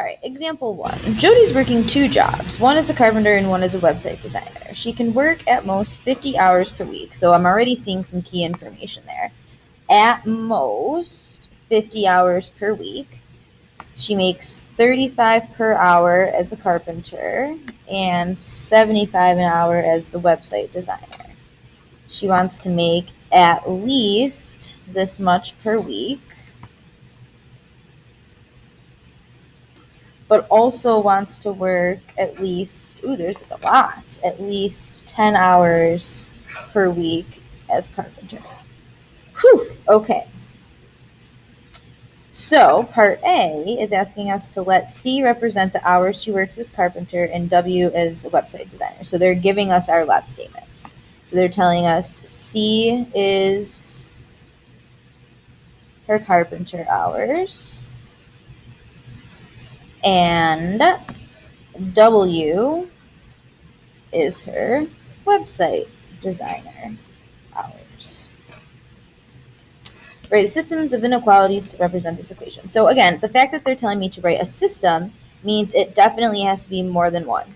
right, example 1. Jody's working 2 jobs. One is a carpenter and one is a website designer. She can work at most 50 hours per week. So I'm already seeing some key information there. At most 50 hours per week. She makes $35 per hour as a carpenter and $75 an hour as the website designer. She wants to make at least this much per week, but also wants to work at least, there's a lot, at least 10 hours per week as carpenter. Whew, okay. So part A is asking us to let C represent the hours she works as carpenter and W as a website designer. So they're giving us our let statements. So they're telling us C is her carpenter hours and W is her website designer hours. Write systems of inequalities to represent this equation. So again, the fact that they're telling me to write a system means it definitely has to be more than one.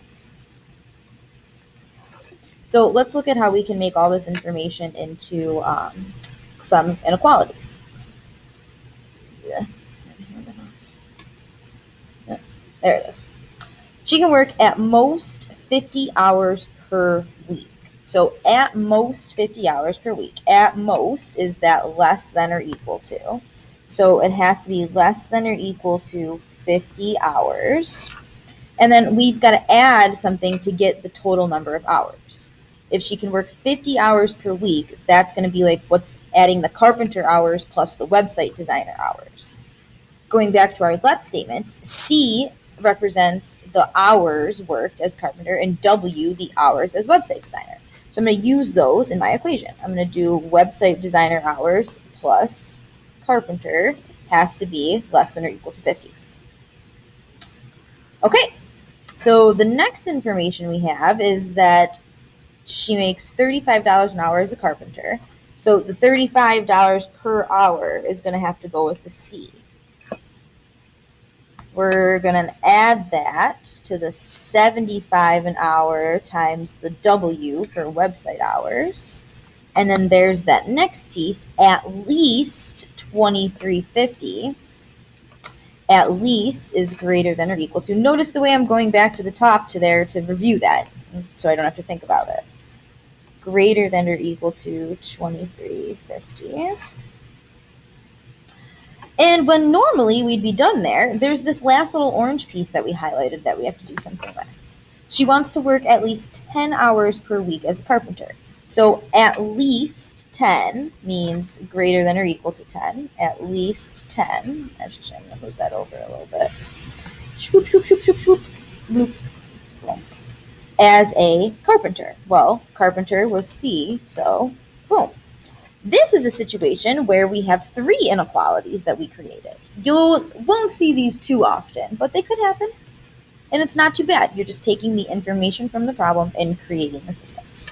So let's look at how we can make all this information into some inequalities. There it is. She can work at most 50 hours per week. So at most 50 hours per week. At most is that less than or equal to. So it has to be less than or equal to 50 hours. And then we've got to add something to get the total number of hours. If she can work 50 hours per week, that's going to be like what's adding the carpenter hours plus the website designer hours. Going back to our let statements, C represents the hours worked as carpenter and W the hours as website designer. So I'm going to use those in my equation. I'm going to do website designer hours plus carpenter has to be less than or equal to 50. Okay, so the next information we have is that she makes $35 an hour as a carpenter. So the $35 per hour is going to have to go with the C. We're going to add that to the $75 an hour times the W for website hours. And then there's that next piece, at least $23.50. At least is greater than or equal to. Notice the way I'm going back to the top to there to review that, so I don't have to think about it. Greater than or equal to $23.50. And when normally we'd be done there, there's this last little orange piece that we highlighted that we have to do something with. She wants to work at least 10 hours per week as a carpenter. So at least 10 means greater than or equal to 10. At least 10. Actually, I'm going to move that over a little bit. Swoop, swoop, swoop, swoop, swoop. Bloop. Boom. As a carpenter. Well, carpenter was C, so boom. This is a situation where we have 3 inequalities that we created. You won't see these too often, but they could happen. And it's not too bad. You're just taking the information from the problem and creating the systems.